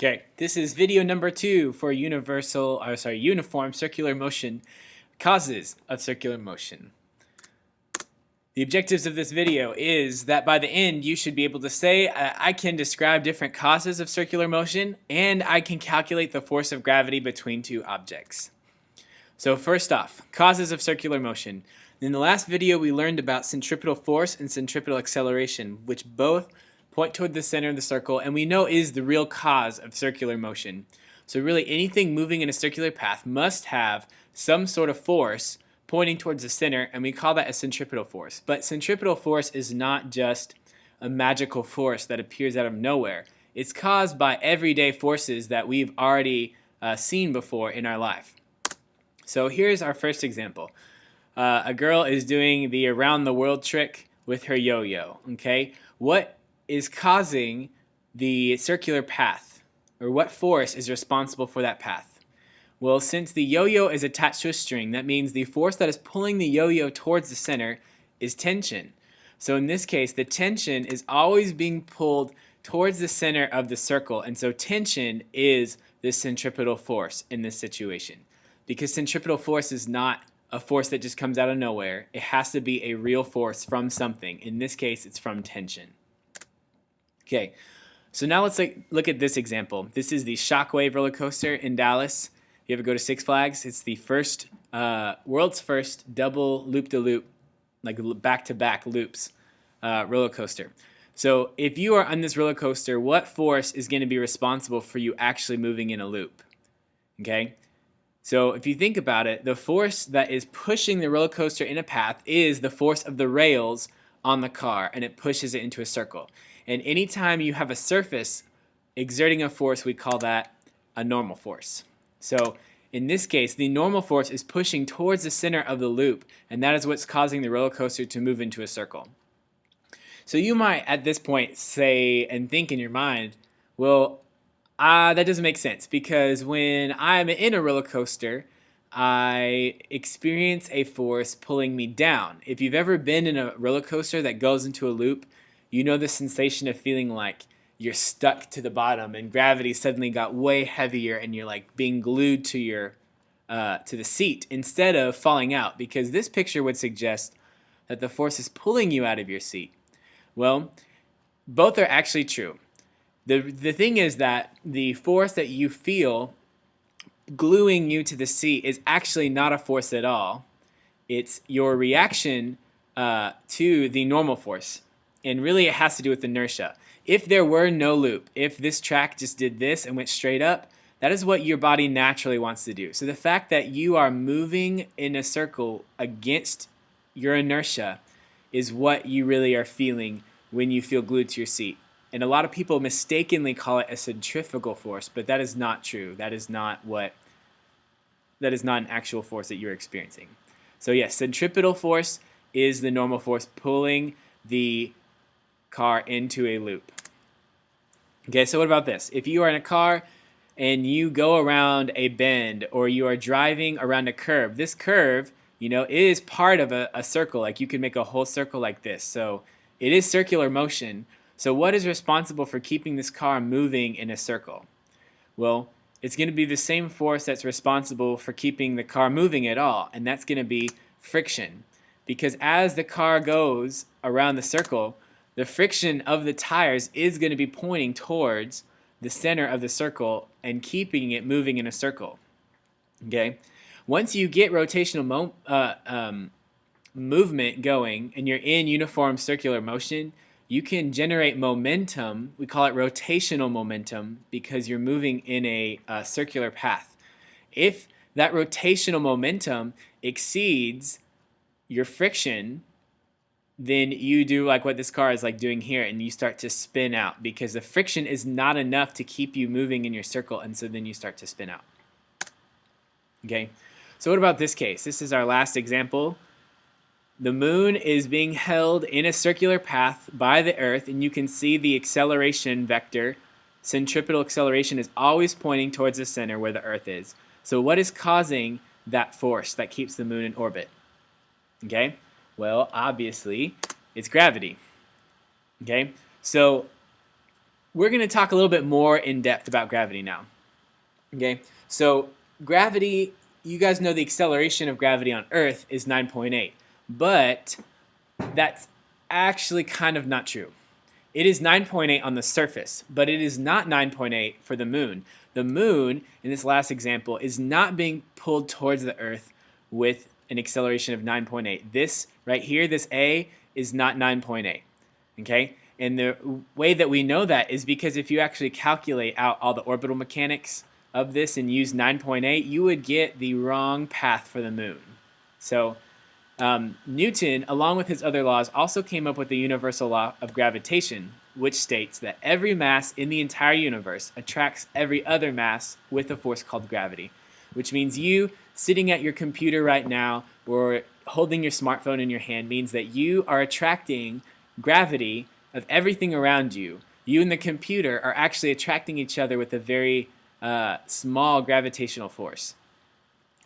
Okay, this is video number 2 for uniform circular motion, causes of circular motion. The objectives of this video is that by the end you should be able to say I can describe different causes of circular motion and I can calculate the force of gravity between two objects. So first off, causes of circular motion. In the last video we learned about centripetal force and centripetal acceleration, which both point toward the center of the circle and we know is the real cause of circular motion. So really anything moving in a circular path must have some sort of force pointing towards the center, and we call that a centripetal force. But centripetal force is not just a magical force that appears out of nowhere. It's caused by everyday forces that we've already seen before in our life. So here's our first example. A girl is doing the around the world trick with her yo-yo. Okay, what is causing the circular path, or what force is responsible for that path? Well, since the yo-yo is attached to a string, that means the force that is pulling the yo-yo towards the center is tension. So in this case, the tension is always being pulled towards the center of the circle, and so tension is the centripetal force in this situation. Because centripetal force is not a force that just comes out of nowhere, it has to be a real force from something. In this case, it's from tension. Okay, so now let's look at this example. This is the Shockwave roller coaster in Dallas. If you ever go to Six Flags, it's the world's first double loop-de-loop, like back-to-back loops roller coaster. So if you are on this roller coaster, what force is going to be responsible for you actually moving in a loop? Okay, so if you think about it, the force that is pushing the roller coaster in a path is the force of the rails on the car, and it pushes it into a circle. And anytime you have a surface exerting a force, we call that a normal force. So in this case, the normal force is pushing towards the center of the loop, and that is what's causing the roller coaster to move into a circle. So you might at this point say and think in your mind, well, that doesn't make sense, because when I'm in a roller coaster, I experience a force pulling me down. If you've ever been in a roller coaster that goes into a loop, you know the sensation of feeling like you're stuck to the bottom and gravity suddenly got way heavier and you're like being glued to your to the seat instead of falling out, because this picture would suggest that the force is pulling you out of your seat. Well, both are actually true. The thing is that the force that you feel gluing you to the seat is actually not a force at all. It's your reaction to the normal force, and really it has to do with inertia. If there were no loop, if this track just did this and went straight up, that is what your body naturally wants to do. So the fact that you are moving in a circle against your inertia is what you really are feeling when you feel glued to your seat. And a lot of people mistakenly call it a centrifugal force, but that is not true. That is not an actual force that you're experiencing. So yes, centripetal force is the normal force pulling the car into a loop. Okay, so what about this? If you are in a car and you go around a bend, or you are driving around a curve, this curve, is part of a circle. Like you can make a whole circle like this. So it is circular motion. So what is responsible for keeping this car moving in a circle? Well, it's going to be the same force that's responsible for keeping the car moving at all, and that's going to be friction. Because as the car goes around the circle, the friction of the tires is going to be pointing towards the center of the circle and keeping it moving in a circle. Okay? Once you get rotational movement going and you're in uniform circular motion, you can generate momentum. We call it rotational momentum because you're moving in a circular path. If that rotational momentum exceeds your friction, then you do like what this car is like doing here, and you start to spin out because the friction is not enough to keep you moving in your circle, and so then you start to spin out. Okay, so what about this case? This is our last example. The moon is being held in a circular path by the Earth, and you can see the acceleration vector. Centripetal acceleration is always pointing towards the center where the Earth is. So what is causing that force that keeps the moon in orbit? Okay, well, obviously, it's gravity. Okay, so we're going to talk a little bit more in depth about gravity now. Okay, so gravity, you guys know the acceleration of gravity on Earth is 9.8, but that's actually kind of not true. It is 9.8 on the surface, but it is not 9.8 for the moon. The moon, in this last example, is not being pulled towards the Earth with an acceleration of 9.8. This right here, this A, is not 9.8. Okay? And the way that we know that is because if you actually calculate out all the orbital mechanics of this and use 9.8, you would get the wrong path for the moon. So Newton, along with his other laws, also came up with the universal law of gravitation, which states that every mass in the entire universe attracts every other mass with a force called gravity, which means you sitting at your computer right now or holding your smartphone in your hand means that you are attracting gravity of everything around you. You and the computer are actually attracting each other with a very small gravitational force.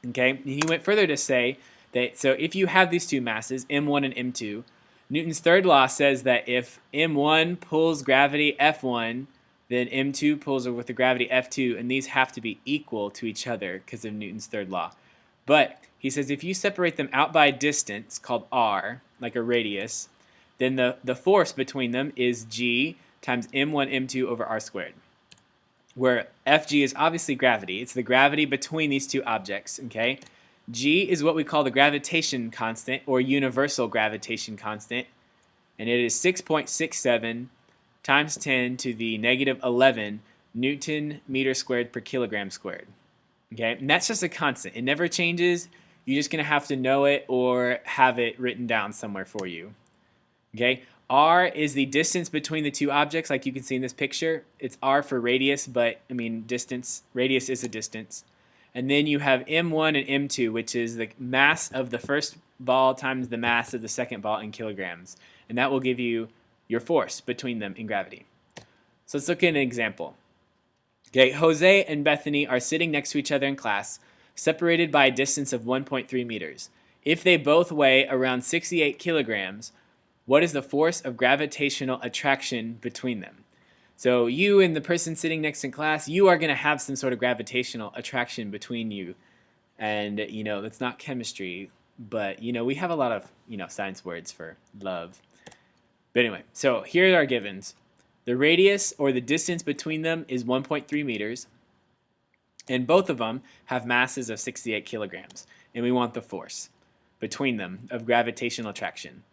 Okay, and he went further to say that so if you have these two masses, m1 and m2, Newton's third law says that if m1 pulls gravity F1, then m2 pulls with the gravity F2, and these have to be equal to each other because of Newton's third law. But he says if you separate them out by a distance called r, like a radius, then the force between them is g times m1 m2 over r squared, where Fg is obviously gravity. It's the gravity between these two objects, okay? G is what we call the gravitation constant, or universal gravitation constant, and it is 6.67 times 10 to the negative 11 Newton meter squared per kilogram squared. Okay, and that's just a constant. It never changes. You're just going to have to know it or have it written down somewhere for you. Okay, r is the distance between the two objects, like you can see in this picture. It's r for radius, but I mean distance. Radius is a distance. And then you have m1 and m2, which is the mass of the first ball times the mass of the second ball in kilograms. And that will give you your force between them in gravity. So let's look at an example. Okay, Jose and Bethany are sitting next to each other in class, separated by a distance of 1.3 meters. If they both weigh around 68 kilograms, what is the force of gravitational attraction between them? So you and the person sitting next in class, you are going to have some sort of gravitational attraction between you. And, you know, it's not chemistry, but, you know, we have a lot of, you know, science words for love. But anyway, so here are our givens. The radius, or the distance between them, is 1.3 meters. And both of them have masses of 68 kilograms. And we want the force between them of gravitational attraction.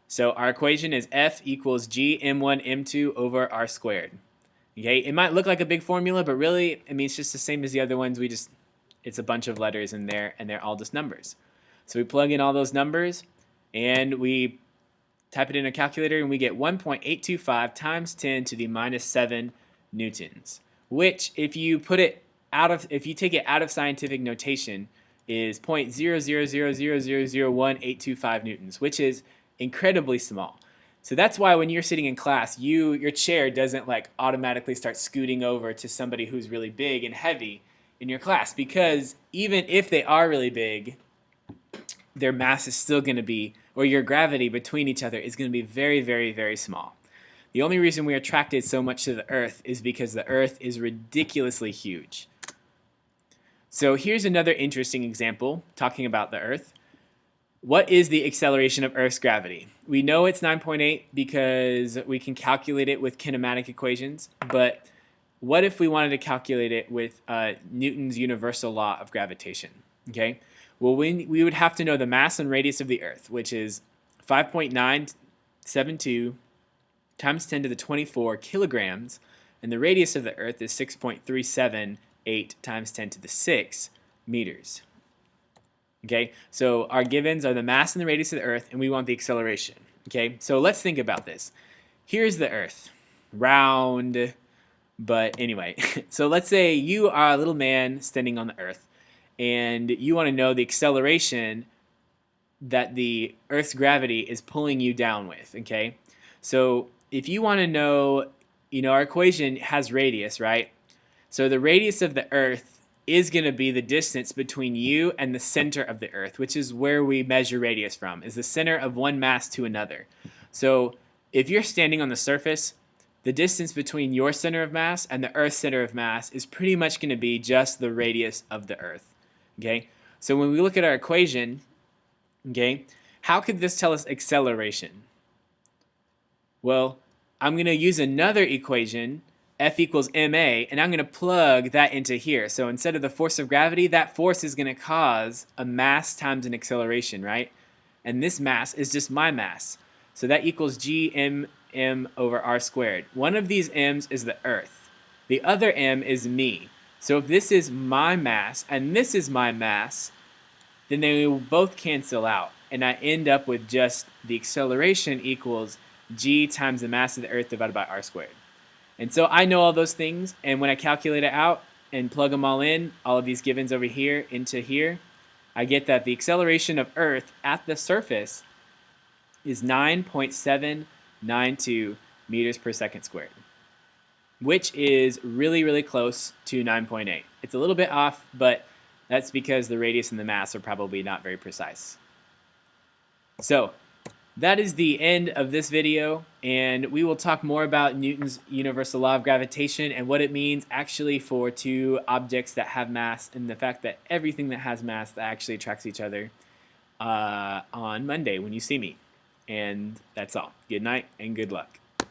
So our equation is F equals G m1 m2 over r squared. Okay, it might look like a big formula, but really, I mean, it's just the same as the other ones. It's a bunch of letters in there, and they're all just numbers. So we plug in all those numbers, and we type it in a calculator, and we get 1.825 times 10 to the minus 7 newtons, which if you take it out of scientific notation, is 0.000000185 newtons, which is incredibly small. So that's why when you're sitting in class, your chair doesn't like automatically start scooting over to somebody who's really big and heavy in your class, because even if they are really big, their mass is still going to be, or your gravity between each other is going to be very, very, very small. The only reason we are attracted so much to the Earth is because the Earth is ridiculously huge. So here's another interesting example talking about the Earth. What is the acceleration of Earth's gravity? We know it's 9.8 because we can calculate it with kinematic equations, but what if we wanted to calculate it with Newton's universal law of gravitation? Okay, well, we would have to know the mass and radius of the Earth, which is 5.972 times 10 to the 24 kilograms, and the radius of the Earth is 6.378 times 10 to the 6 meters. Okay, so our givens are the mass and the radius of the Earth, and we want the acceleration. Okay, so let's think about this. Here's the Earth, round, but anyway. So let's say you are a little man standing on the Earth, and you want to know the acceleration that the Earth's gravity is pulling you down with. Okay, so if you want to know, our equation has radius, right? So the radius of the Earth is going to be the distance between you and the center of the Earth, which is where we measure radius from, is the center of one mass to another. So if you're standing on the surface, the distance between your center of mass and the Earth's center of mass is pretty much going to be just the radius of the Earth. Okay, so when we look at our equation, okay, how could this tell us acceleration? Well, I'm going to use another equation, F equals ma, and I'm going to plug that into here. So instead of the force of gravity, that force is going to cause a mass times an acceleration, right? And this mass is just my mass. So that equals gmm over r squared. One of these m's is the Earth. The other m is me. So if this is my mass and this is my mass, then they will both cancel out. And I end up with just the acceleration equals g times the mass of the Earth divided by r squared. And so I know all those things, and when I calculate it out and plug them all in, all of these givens over here into here, I get that the acceleration of Earth at the surface is 9.792 meters per second squared, which is really, really close to 9.8. It's a little bit off, but that's because the radius and the mass are probably not very precise. So that is the end of this video, and we will talk more about Newton's universal law of gravitation and what it means actually for two objects that have mass, and the fact that everything that has mass actually attracts each other on Monday when you see me. And that's all. Good night and good luck.